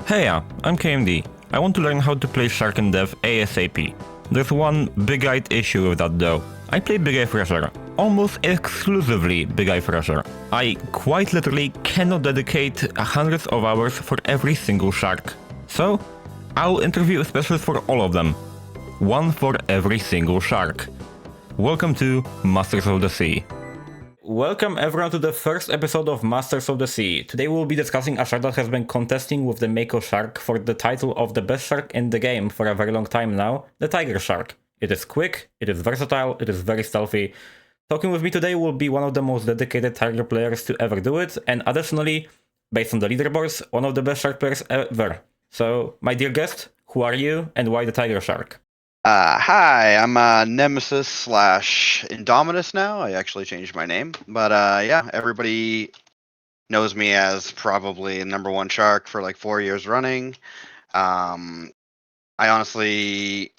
Hey, I'm KMD. I want to learn how to play Shark in Dev ASAP. There's one big-eyed issue with that though. I play Big Eye Fresher, almost exclusively Big Eye Fresher. I quite literally cannot dedicate hundreds of hours for every single shark. So, I'll interview a specialist for all of them. One for every single shark. Welcome to Masters of the Sea. Welcome everyone to the first episode of Masters of the Sea. Today we'll be discussing a shark that has been contesting with the Mako shark for the title of the best shark in the game for a very long time now, the tiger shark. It is quick, it is versatile, it is very stealthy. Talking with me today will be one of the most dedicated tiger players to ever do it, and additionally, based on the leaderboards, one of the best shark players ever. So, my dear guest, who are you and why the tiger shark? Hi, I'm Nemesis / Indomitus now. I actually changed my name. But yeah, everybody knows me as probably number one shark for like 4 years running. I honestly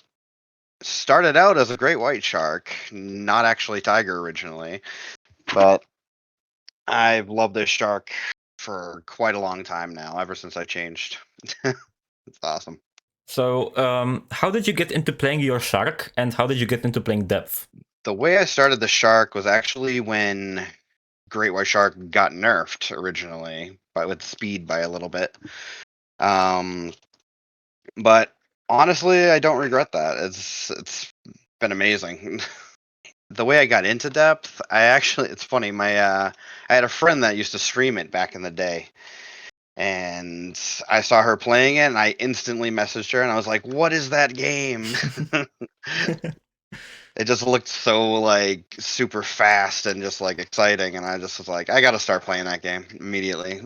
started out as a great white shark, not actually tiger originally. But I've loved this shark for quite a long time now, ever since I changed. It's awesome. So, how did you get into playing your shark, and how did you get into playing depth? The way I started the shark was actually when great white shark got nerfed originally, with speed by a little bit. But honestly, I don't regret that. It's been amazing. The way I got into depth, it's funny. I had a friend that used to stream it back in the day, and I saw her playing it, and I instantly messaged her, and I was like, "What is that game?" It just looked so like super fast and just like exciting, and I just was like, I gotta start playing that game immediately.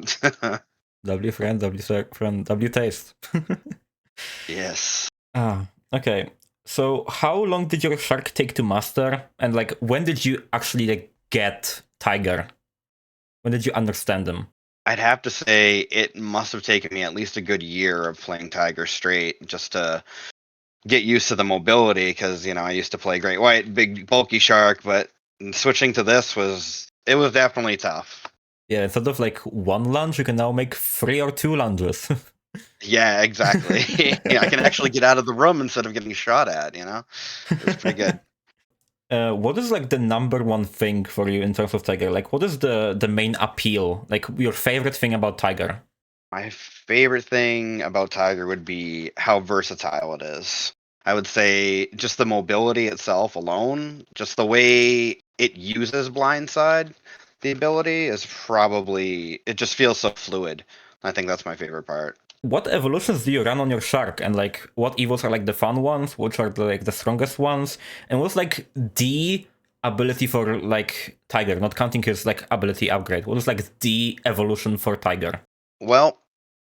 W friend, W taste. Yes. Okay. So how long did your shark take to master? And like when did you actually like get Tiger? When did you understand them? I'd have to say it must have taken me at least a good year of playing Tiger straight just to get used to the mobility, because I used to play great white, big bulky shark, but switching to this was definitely tough. Yeah, instead of like one lunge, you can now make 3 or 2 lunges. Yeah, exactly. I can actually get out of the room instead of getting shot at, It's pretty good. What is like the number one thing for you in terms of Tiger? Like what is the main appeal? Like your favorite thing about Tiger? My favorite thing about Tiger would be how versatile it is. I would say just the mobility itself alone, just the way it uses blindside, the ability is it just feels so fluid. I think that's my favorite part. What evolutions do you run on your shark, and like what evos are like the fun ones, which are like the strongest ones, and what's like the ability for like Tiger, not counting his like ability upgrade? What is like the evolution for Tiger? Well,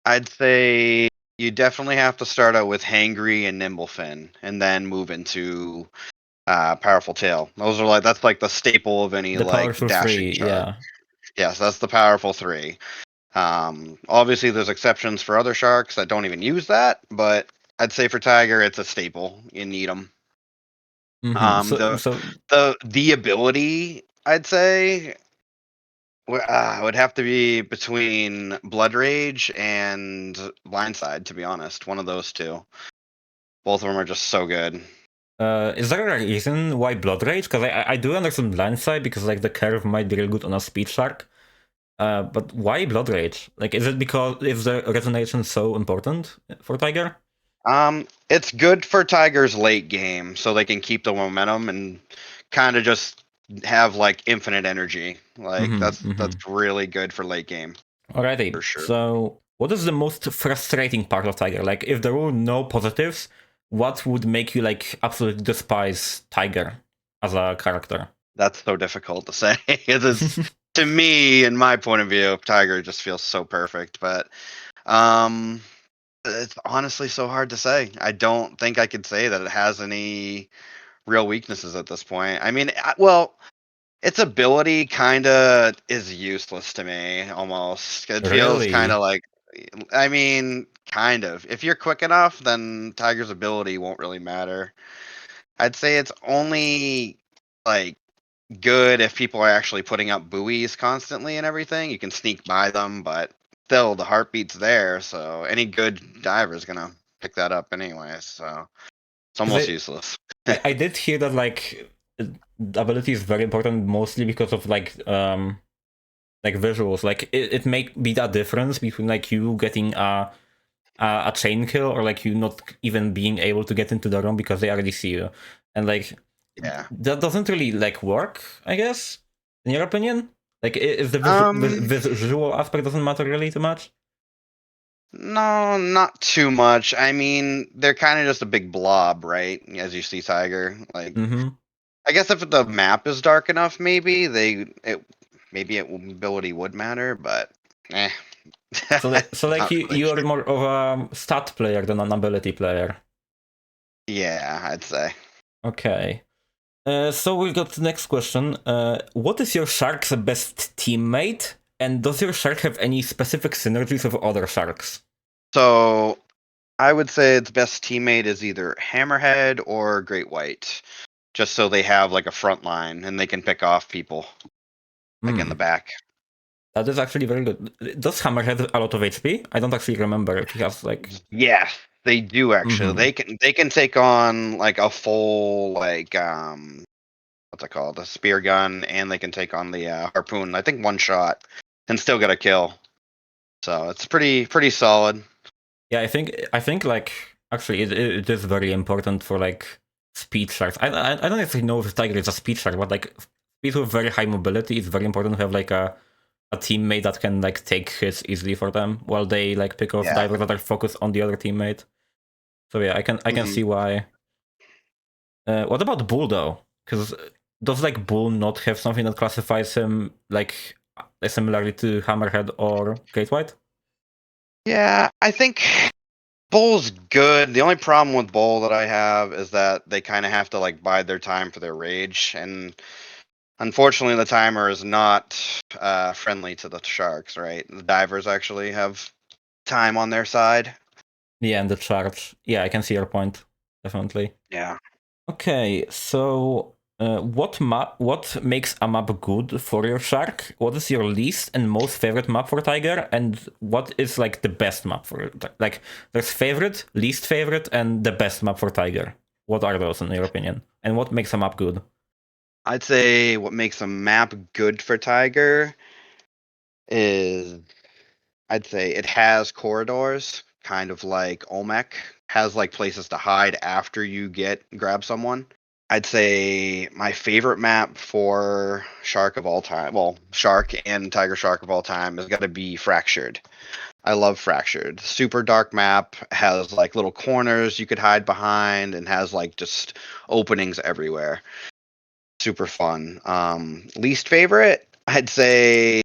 I'd say you definitely have to start out with Hangry and Nimblefin and then move into Powerful Tail. That's like the staple of any The like powerful dashing 3, shark. yeah. Yes, that's the powerful 3. Obviously, there's exceptions for other sharks that don't even use that, but I'd say for Tiger, it's a staple. You need them. Mm-hmm. Um, So the so the ability, I'd say, would have to be between Blood Rage and Blindside. To be honest, one of those two. Both of them are just so good. is there a reason why Blood Rage? Because I do understand Blindside because like the curve might be real good on a speed shark. But why Blood Rage? Like, is it because is the resonation so important for Tiger? It's good for Tiger's late game, so they can keep the momentum and kind of just have like infinite energy. Like that's really good for late game Alrighty. for sure. So, what is the most frustrating part of Tiger? Like, if there were no positives, what would make you like absolutely despise Tiger as a character? That's so difficult to say. It is, to me, in my point of view, Tiger just feels so perfect, but um it's honestly so hard to say. I don't think I could say that it has any real weaknesses at this point. I mean, well, its ability kind of is useless to me almost. It feels kind Really? of like, I mean, kind of. If you're quick enough, then Tiger's ability won't really matter. I'd say it's only like good if people are actually putting up buoys constantly and everything. You can sneak by them, but still the heartbeat's there, so any good diver is gonna pick that up anyway. So it's almost useless. I did hear that like ability is very important, mostly because of like visuals. Like it may be that difference between like you getting a chain kill or like you not even being able to get into the room because they already see you, and like Yeah. that doesn't really like work, I guess, in your opinion. Like is the visual aspect doesn't matter really too much? No, not too much. I mean, they're kind of just a big blob, right? As you see Tiger. Like, I guess if the map is dark enough, maybe ability would matter, but eh. So like Not really. you are more of a stat player than an ability player. Yeah, I'd say. Okay. So we got the next question. What is your shark's best teammate? And does your shark have any specific synergies with other sharks? So I would say its best teammate is either Hammerhead or Great White, just so they have like a front line and they can pick off people like in the back. That is actually very good. Does Hammer have a lot of HP? I don't actually remember if he has like. Yes, they do actually. They can take on like a full like what's it called? A spear gun, and they can take on the harpoon. I think one shot and still get a kill. So it's pretty solid. Yeah, I think like actually it is very important for like speed sharks. I don't actually know if Tiger is a speed shark, but like speed with very high mobility is very important to have like a teammate that can like take hits easily for them while they like pick off divers that are focused on the other teammate. So yeah, I can see why. What about Bull though? Because does like Bull not have something that classifies him like similarly to Hammerhead or Great White? Yeah, I think Bull's good. The only problem with Bull that I have is that they kind of have to like bide their time for their rage, and unfortunately, the timer is not friendly to the sharks. Right, the divers actually have time on their side. Yeah, and the charge. Yeah, I can see your point. Definitely. Yeah. Okay, so what makes a map good for your shark? What is your least and most favorite map for Tiger? And what is like the best map for like there's favorite, least favorite, and the best map for Tiger. What are those in your opinion? And what makes a map good? I'd say what makes a map good for Tiger is I'd say it has corridors, kind of like Olmec, has like places to hide after you grab someone. I'd say my favorite map for Shark of all time, well, Shark and Tiger Shark of all time has got to be Fractured. I love Fractured. Super dark map, has like little corners you could hide behind and has like just openings everywhere. Super fun. Least favorite, I'd say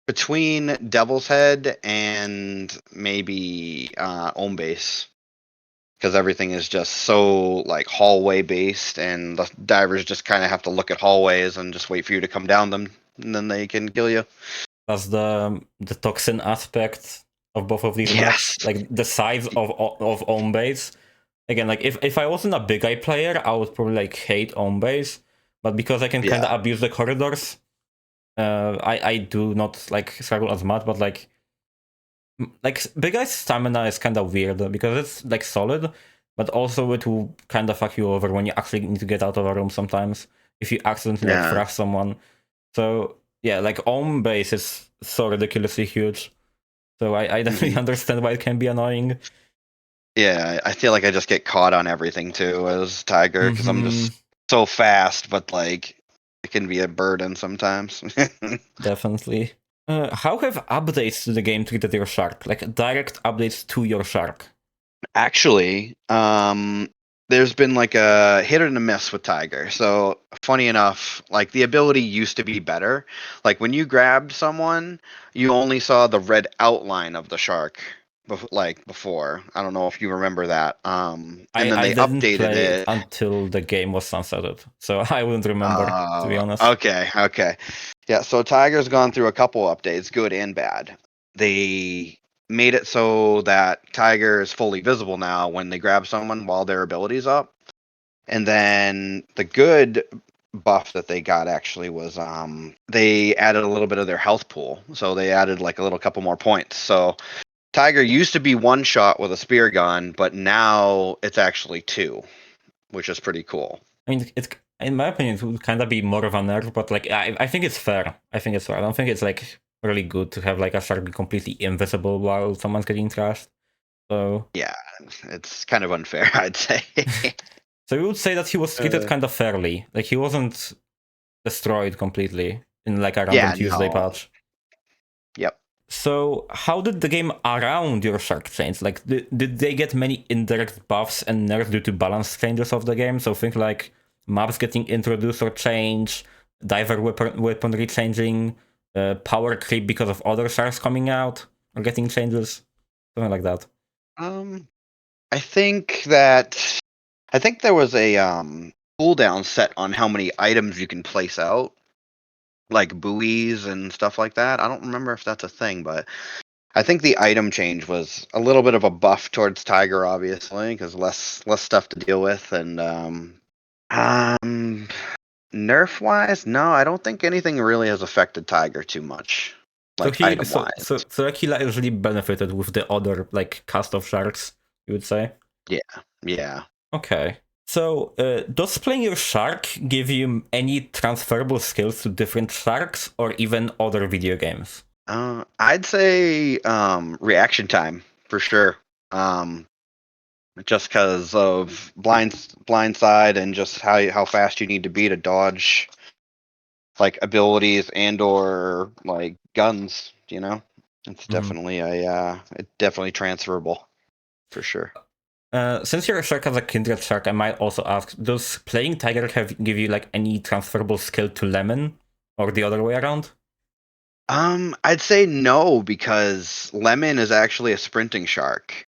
between Devil's Head and maybe Home Base, because everything is just so like hallway based, and the divers just kind of have to look at hallways and just wait for you to come down them, and then they can kill you. That's the toxin aspect of both of these maps. Yes. Like the size of home base. Again, like if I wasn't a big eye player, I would probably like hate home base. But because I can kind of abuse the corridors, I do not like struggle as much. But like big eye's stamina is kind of weird because it's like solid, but also it will kind of fuck you over when you actually need to get out of a room sometimes if you accidentally like thrash someone. So yeah, like home base is so ridiculously huge. So I definitely understand why it can be annoying. Yeah, I feel like I just get caught on everything too as Tiger because I'm just so fast, but like it can be a burden sometimes. Definitely. How have updates to the game treated your shark? Like direct updates to your shark? Actually, there's been like a hit and a miss with Tiger. So funny enough, like the ability used to be better. Like when you grabbed someone, you only saw the red outline of the shark, like before. I don't know if you remember that. And then I they didn't updated play it it. until the game was sunsetted, so I wouldn't remember, to be honest. Okay. Yeah, so Tiger's gone through a couple updates, good and bad. They made it so that Tiger is fully visible now when they grab someone while their ability's up. And then the good buff that they got actually was they added a little bit of their health pool. So they added like a little couple more points. So Tiger used to be one shot with a spear gun, but now it's actually two, which is pretty cool. I mean, it's in my opinion, it would kind of be more of a nerf, but like I think it's fair. I think it's fair. I don't think it's like really good to have like a shark be completely invisible while someone's getting trashed. So Yeah, it's kind of unfair, I'd say. so you would say that he was treated kind of fairly, like he wasn't destroyed completely in like a random Yeah, Tuesday no. patch. Yep. So how did the game around your shark change? Like did they get many indirect buffs and nerfs due to balance changes of the game? So think like maps getting introduced or changed, diver weaponry changing, power creep because of other sharks coming out or getting changes, something like that. I think there was a cooldown set on how many items you can place out, like buoys and stuff like that. I don't remember if that's a thing, but I think the item change was a little bit of a buff towards Tiger, obviously, because less stuff to deal with. And nerf wise, no, I don't think anything really has affected Tiger too much, So like he item wise. so Aquila usually benefited with the other like cast of sharks, you would say. Yeah. Okay. So, does playing your shark give you any transferable skills to different sharks or even other video games? I'd say reaction time for sure. Just because of blindside and just how fast you need to be to dodge like abilities and or like guns. It's definitely it's definitely transferable for sure. Since your shark has a kindred shark, I might also ask: does playing Tiger give you like any transferable skill to Lemon, or the other way around? I'd say no because Lemon is actually a sprinting shark.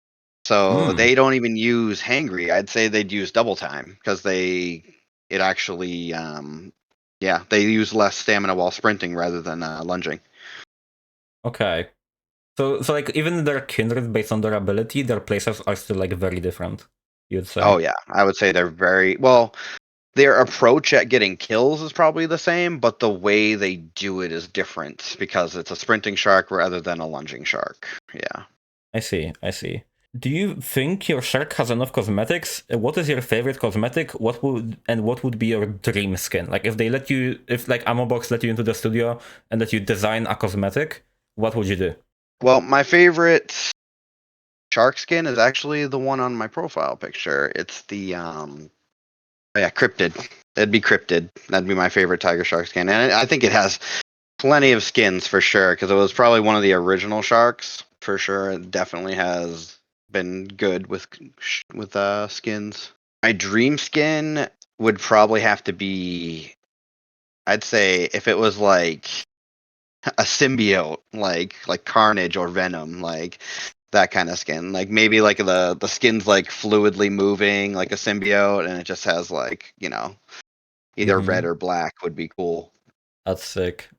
So Hmm. they don't even use hangry. I'd say they'd use double time because it actually yeah, they use less stamina while sprinting rather than lunging. Okay. So like even their kindred based on their ability, their places are still like very different, you'd say. Oh yeah, I would say they're very well. Their approach at getting kills is probably the same, but the way they do it is different because it's a sprinting shark rather than a lunging shark. Yeah. I see, I see. Do you think your shark has enough cosmetics? What is your favorite cosmetic? What would be your dream skin? Like if like Amobox let you into the studio and that you design a cosmetic, what would you do? Well, my favorite shark skin is actually the one on my profile picture. It's the oh yeah, cryptid. It'd be cryptid. That'd be my favorite tiger shark skin, and I think it has plenty of skins for sure because it was probably one of the original sharks for sure. It definitely has been good with skins. My dream skin would probably have to be, I'd say, if it was like a symbiote, like Carnage or Venom, like that kind of skin. Like maybe like the skin's like fluidly moving, like a symbiote, and it just has like either red or black would be cool. That's sick.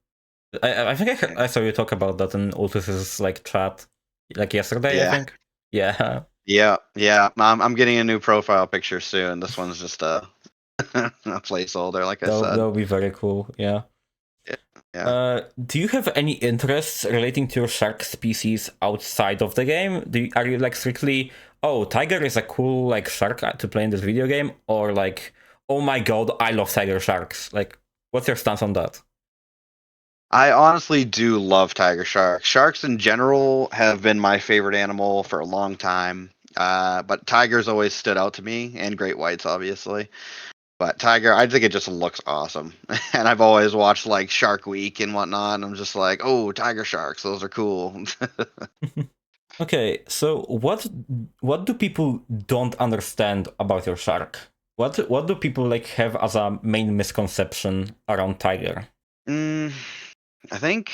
I think I saw you talk about that in Ultus's like chat like yesterday, I Yeah. think. Yeah. Yeah. I'm getting a new profile picture soon. This one's just a a placeholder, like I That said. would be very cool. Yeah. Yeah. Do you have any interests relating to your shark species outside of the game? Are you like strictly, oh, tiger is a cool like shark to play in this video game, or like, oh my god, I love tiger sharks? Like, what's your stance on that? I honestly do love tiger sharks. Sharks in general have been my favorite animal for a long time. But tigers always stood out to me, and great whites, obviously. But tiger, I think it just looks awesome. And I've always watched like Shark Week and whatnot, and I'm just like, oh, tiger sharks, those are cool. Okay, so what do people don't understand about your shark? What do people like have as a main misconception around tiger? mm, I think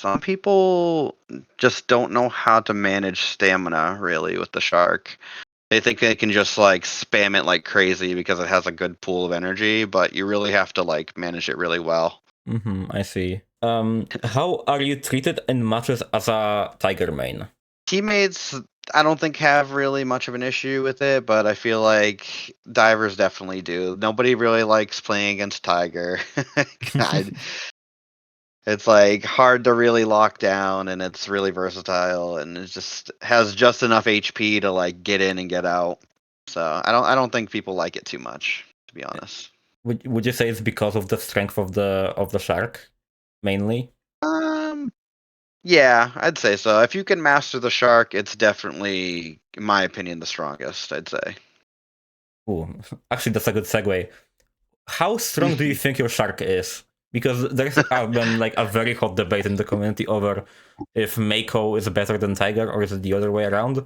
some people just don't know how to manage stamina really with the shark. They think they can just like spam it like crazy because it has a good pool of energy, but you really have to like manage it really well. I see. How are you treated in matches as a tiger main? Teammates I don't think have really much of an issue with it, but I feel like divers definitely do. Nobody really likes playing against Tiger. God, it's like hard to really lock down, and it's really versatile, and it just has just enough HP to like get in and get out. So I don't think people like it too much, to be honest. Would you say it's because of the strength of the shark, mainly? Um, yeah, I'd say so. If you can master the shark, it's definitely, in my opinion, the strongest, I'd say. Ooh, actually, that's a good segue. How strong do you think your shark is? Because there's been like a very hot debate in the community over if Mako is better than Tiger or is it the other way around.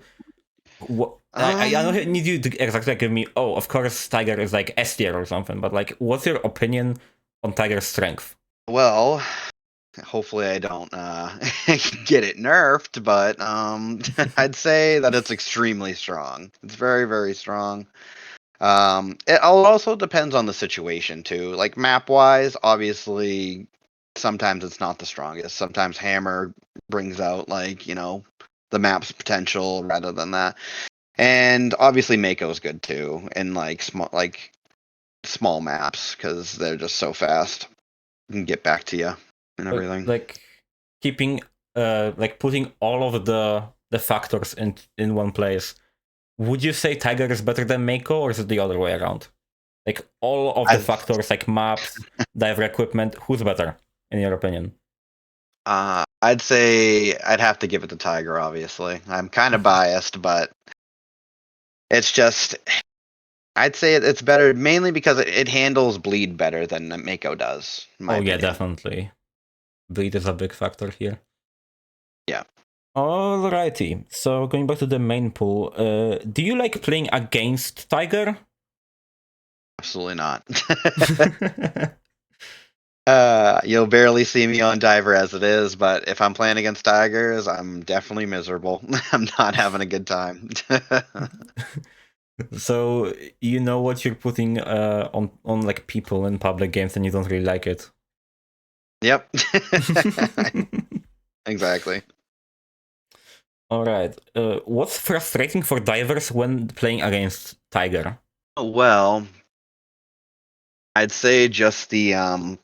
I don't need you to exactly give me, oh, of course Tiger is like S tier or something, but like, what's your opinion on Tiger's strength? Well, hopefully I don't get it nerfed, but I'd say that it's extremely strong. It's very, very strong. It also depends on the situation too. Like map wise, obviously, sometimes it's not the strongest. Sometimes Hammer brings out like the map's potential rather than that. And obviously Mako's good too in like small maps because they're just so fast and get back to you and everything. Like keeping, like putting all of the factors in one place. Would you say Tiger is better than Mako, or is it the other way around? Like all of the I've factors, like maps, diver equipment, who's better in your opinion? I'd say I'd have to give it to Tiger. Obviously, I'm kind of biased, but it's just I'd say it's better mainly because it handles bleed better than Mako does. In my Oh yeah, opinion. definitely. Bleed is a big factor here. Yeah. Alrighty, so going back to the main pool, do you like playing against Tiger? Absolutely not. You'll barely see me on Diver as it is, but if I'm playing against Tigers, I'm definitely miserable. I'm not having a good time. So you know what you're putting on like people in public games, and you don't really like it. Yep. Exactly. All right. What's frustrating for divers when playing against Tiger? Well, I'd say just the amount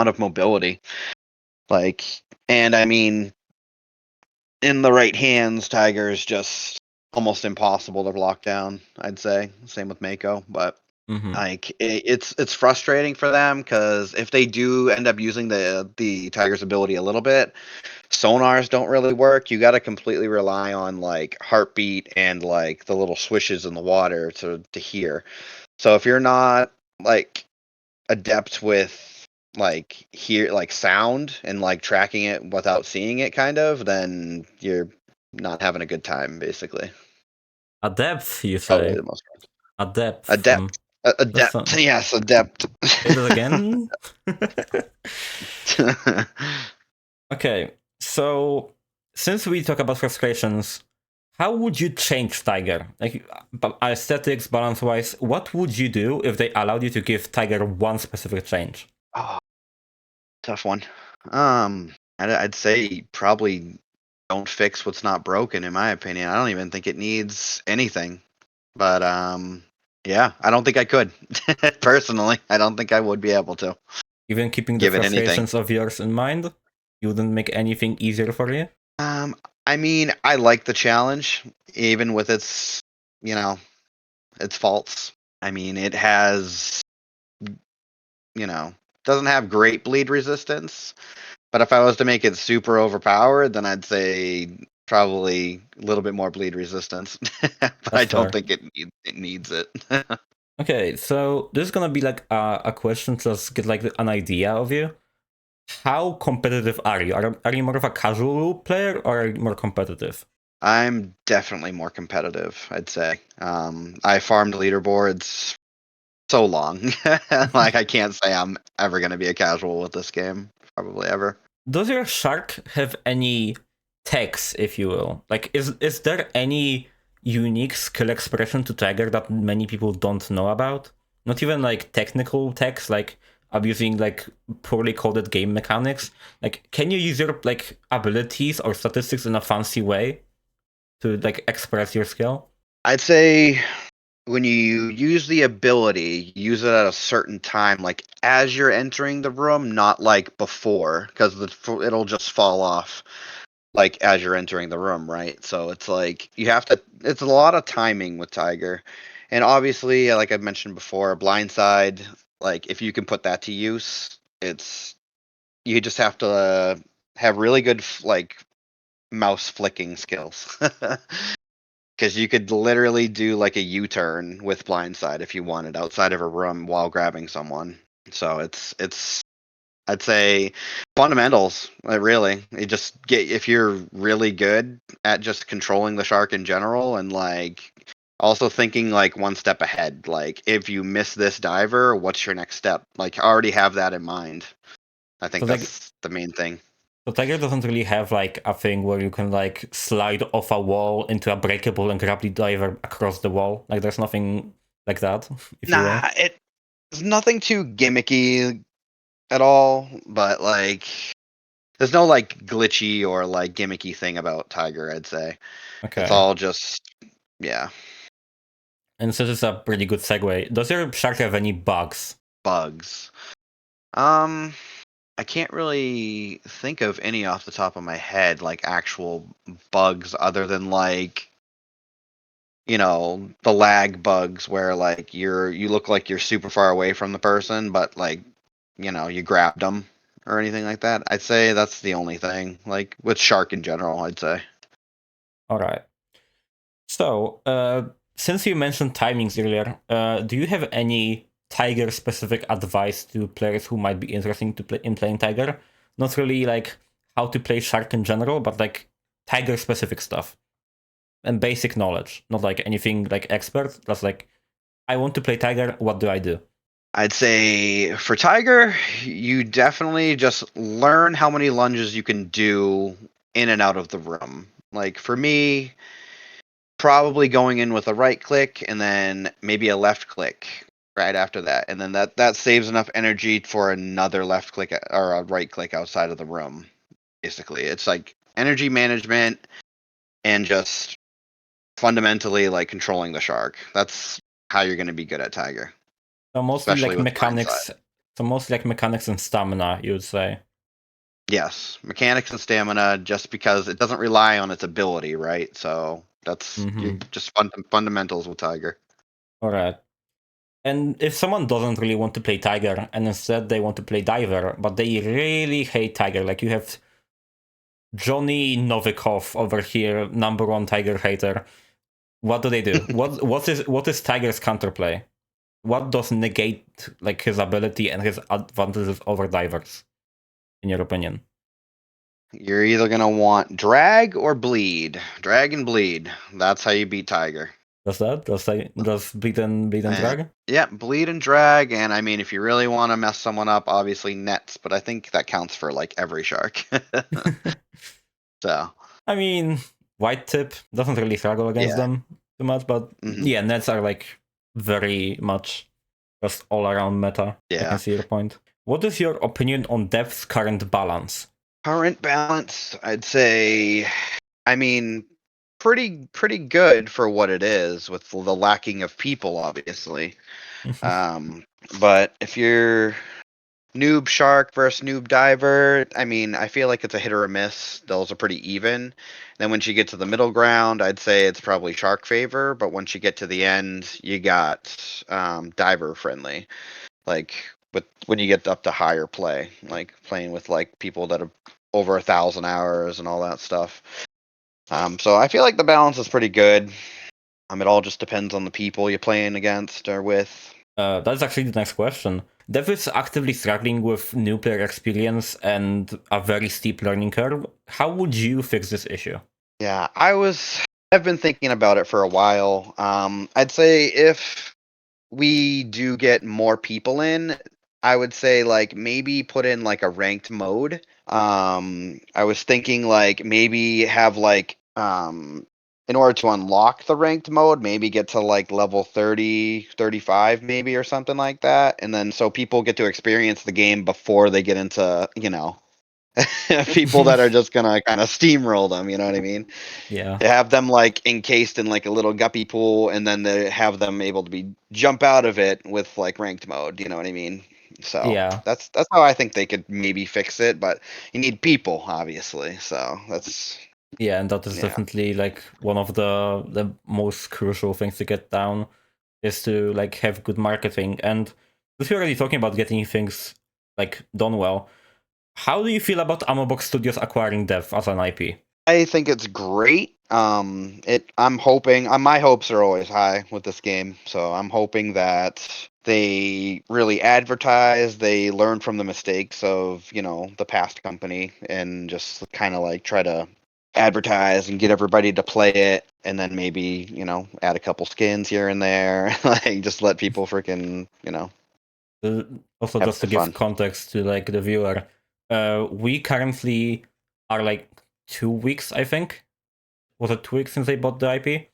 of mobility. Like, and I mean, in the right hands, Tiger is just almost impossible to block down. I'd say same with Mako, but Mm-hmm. like it's frustrating for them because if they do end up using the Tiger's ability a little bit, sonars don't really work. You got to completely rely on like heartbeat and like the little swishes in the water to hear. So if you're not like adept with like sound and like tracking it without seeing it kind of, then you're not having a good time basically. A depth, you Probably say? the most A depth. adept. That's Adept. Yes, adept. say that again. Okay, so since we talk about frustrations, how would you change Tiger? Like aesthetics, balance-wise, what would you do if they allowed you to give Tiger one specific change? Oh, tough one. I'd say probably don't fix what's not broken. In my opinion, I don't even think it needs anything. But yeah, I don't think I could personally. I don't think I would be able to Even keeping the give it anything. frustrations of yours in mind, you wouldn't make anything easier for you? Um, I mean, I like the challenge, even with you know, its faults. I mean, it has, doesn't have great bleed resistance. But if I was to make it super overpowered, then I'd say probably a little bit more bleed resistance. But I That's don't fair. think it needs it. Okay, so this is gonna be like a question to just get like an idea of you. How competitive are you? Are you more of a casual player or are you more competitive? I'm definitely more competitive, I'd say. I farmed leaderboards so long. Like I can't say I'm ever going to be a casual with this game, probably ever. Does your shark have any tags, if you will? Like, is there any unique skill expression to Tiger that many people don't know about? Not even like technical tags, like abusing like poorly coded game mechanics. Like, can you use your like abilities or statistics in a fancy way to like express your skill? I'd say when you use the ability, use it at a certain time, like as you're entering the room, not like before, because it'll just fall off like as you're entering the room, right? So it's like you have to. It's a lot of timing with Tiger, and obviously, like I've mentioned before, blindside. Like if you can put that to use, it's you just have to have really good like mouse flicking skills. Because you could literally do like a U-turn with blindside if you wanted outside of a room while grabbing someone. So it's I'd say fundamentals. Really, you just get if you're really good at just controlling the shark in general, and like also thinking like one step ahead. Like if you miss this diver, what's your next step? Like already have that in mind. I So think like, that's the main thing. so Tiger doesn't really have like a thing where you can like slide off a wall into a breakable and grab the diver across the wall. Like there's nothing like that, if you will. Nah, it's nothing too gimmicky at all, but like there's no like glitchy or like gimmicky thing about Tiger, I'd say. It's Okay. all just yeah, And so this is a pretty good segue. Does your shark have any bugs? bugs. Um I can't really think of any off the top of my head like actual bugs other than like the lag bugs where like you look like you're super far away from the person but like you grabbed them or anything like that. I'd say that's the only thing like with shark in general, I'd say. All right. So, since you mentioned timings earlier, do you have any Tiger-specific advice to players who might be interested in playing Tiger? Not really like how to play Shark in general, but like Tiger-specific stuff and basic knowledge. Not like anything like expert. That's like, I want to play Tiger. What do I do? I'd say for Tiger, you definitely just learn how many lunges you can do in and out of the room. Like for me, probably going in with a right click and then maybe a left click right after that. And then that saves enough energy for another left click or a right click outside of the room. Basically, it's like energy management and just fundamentally like controlling the shark. That's how you're going to be good at Tiger, So mostly especially like with blindside. mechanics. So mostly like mechanics and stamina, you would say. Yes, mechanics and stamina, just because it doesn't rely on its ability, right? So that's Mm-hmm. you're just fundamentals with Tiger. All right. And if someone doesn't really want to play Tiger and instead they want to play Diver, but they really hate Tiger, like you have Johnny Novikov over here, number one Tiger hater. What do they do? What is Tiger's counterplay? What does negate like his ability and his advantages over divers, in your opinion? You're either gonna want drag or bleed. Drag and bleed. That's how you beat Tiger. Does beat and And drag? yeah, bleed and drag. And I mean, if you really want to mess someone up, obviously nets. But I think that counts for like every shark. So I mean, white tip doesn't really struggle against yeah. them too much, but Hmm. yeah, nets are like very much just all around meta. I can Yeah. see your point. What is your opinion on depth's current balance? Current balance, I'd say. I mean, pretty good for what it is, with the lacking of people, obviously. Um, but if you're noob shark versus noob diver, I mean, I feel like it's a hit or a miss. Those are pretty even. Then once you get to the middle ground, I'd say it's probably shark favor. But once you get to the end, you got diver friendly. Like with when you get up to higher play, like playing with like people that are over 1,000 hours and all that stuff. So I feel like the balance is pretty good. It all just depends on the people you're playing against or with. That's actually the next question. Dev is actively struggling with new player experience and a very steep learning curve. How would you fix this issue? Yeah, I've been thinking about it for a while. I'd say if we do get more people in, I would say like maybe put in like a ranked mode. I was thinking like maybe have like in order to unlock the ranked mode, maybe get to like level 30, 35 maybe or something like that. And then so people get to experience the game before they get into, people that are just going to kind of steamroll them, you know what I mean? Yeah. They have them like encased in like a little guppy pool, and then they have them able to be jump out of it with like ranked mode, you know what I mean? So Yeah. that's how I think they could maybe fix it, but you need people, obviously. So that's Yeah, and that is yeah. definitely like one of the most crucial things to get down is to like have good marketing. And if you're already talking about getting things like done well, how do you feel about Ammo Box Studios acquiring Dev as an IP? I think it's great. I'm hoping. My hopes are always high with this game, so I'm hoping that they really advertise. They learn from the mistakes of the past company, and just kind of like try to advertise and get everybody to play it, and then maybe add a couple skins here and there, like just let people freaking Also, have just to some give fun. context to like the viewer, we currently are like 2 weeks, I think. Was it 2 weeks since they bought the IP?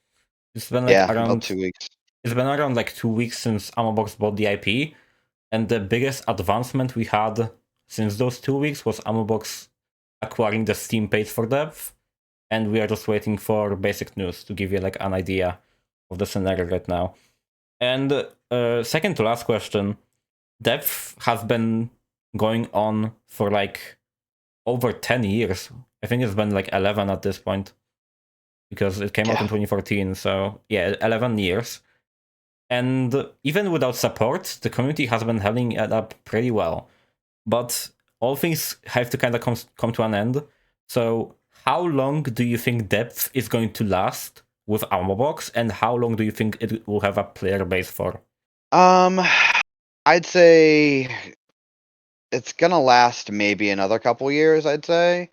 It's been like Yeah, about around. 2 weeks. It's been around like 2 weeks since Ammobox bought the IP, and the biggest advancement we had since those 2 weeks was Ammobox acquiring the Steam page for Dev, and we are just waiting for basic news to give you like an idea of the scenario right now. And second to last question, Dev has been going on for like over 10 years. I think it's been like 11 at this point because it came out in Yeah. 2014. So yeah, 11 years. And even without support, the community has been handling it up pretty well. But all things have to kind of come to an end. So how long do you think depth is going to last with Ammobox, and how long do you think it will have a player base for? Um, I'd say it's gonna last maybe another couple years, I'd say.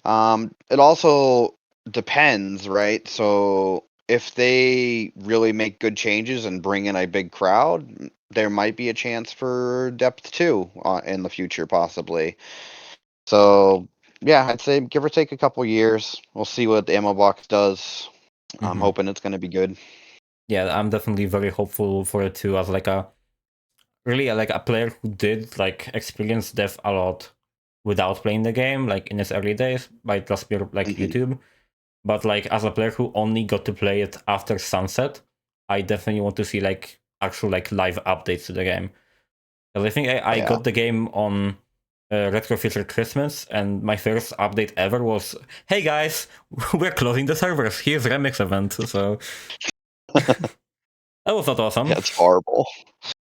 It also depends, right? So if they really make good changes and bring in a big crowd, there might be a chance for depth too in the future, possibly. So yeah, I'd say give or take a couple years. We'll see what the ammo box does. I'm Mm-hmm. hoping it's gonna be good. Yeah, I'm definitely very hopeful for it too, as like a really like a player who did like experience death a lot without playing the game, like in its early days by just pure like Hmm. YouTube. But like as a player who only got to play it after sunset, I definitely want to see like actual like live updates to the game. Because I think I Yeah. got the game on Retro Future Christmas, and my first update ever was, "Hey guys, we're closing the servers. Here's Remix event." So that was not awesome. Yeah, it's horrible.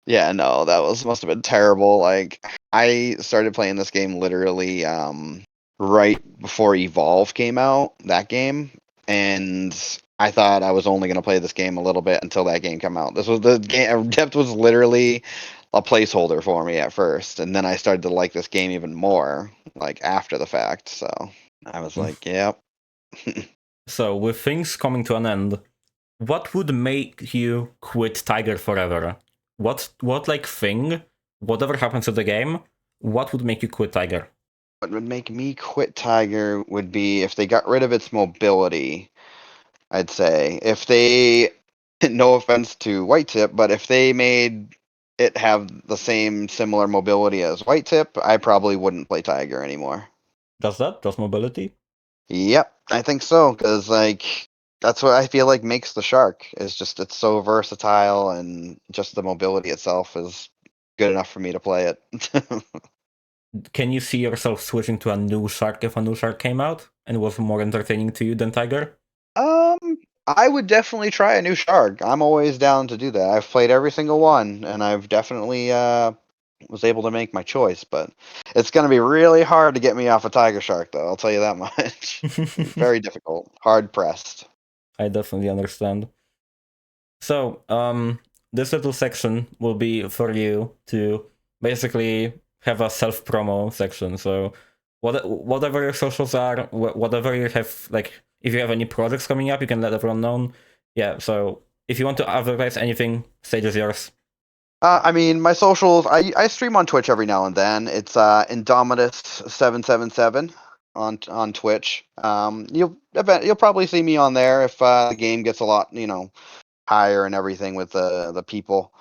Yeah, no, that was must have been terrible. Like I started playing this game literally right before Evolve came out, that game, and I thought I was only going to play this game a little bit until that game came out. This was the game Depth was literally a placeholder for me at first, and then I started to like this game even more like after the fact. So I was like, yep. So with things coming to an end, what would make you quit Tiger forever? What like thing, whatever happens to the game, what would make you quit Tiger? What would make me quit Tiger would be if they got rid of its mobility. I'd say if they, no offense to White Tip, but if they made it have the same similar mobility as White Tip, I probably wouldn't play Tiger anymore. Does that? Does mobility? Yep, I think so, because like that's what I feel like makes the Shark is just it's so versatile and just the mobility itself is good enough for me to play it. Can you see yourself switching to a new Shark if a new Shark came out and was more entertaining to you than Tiger? Um, I would definitely try a new Shark. I'm always down to do that. I've played every single one, and I've definitely was able to make my choice. But it's going to be really hard to get me off a Tiger Shark, though. I'll tell you that much. Very difficult, hard pressed. I definitely understand. So, this little section will be for you to basically have a self promo section. So, whatever your socials are, whatever you have, like, if you have any projects coming up, you can let everyone know. Yeah. So, if you want to advertise anything, stage is yours. I mean, my socials. I stream on Twitch every now and then. It's Indomitus 777. on Twitch. You'll probably see me on there if the game gets a lot, higher and everything with the people.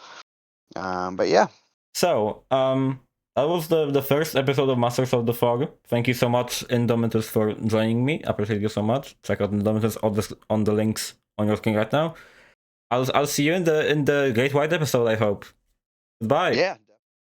But yeah. So, that was the first episode of Masters of the Fog. Thank you so much, Indomitus, for joining me. I appreciate you so much. Check out Indomitus on the links on your screen right now. I'll see you in the Great White episode, I hope. Goodbye. Yeah.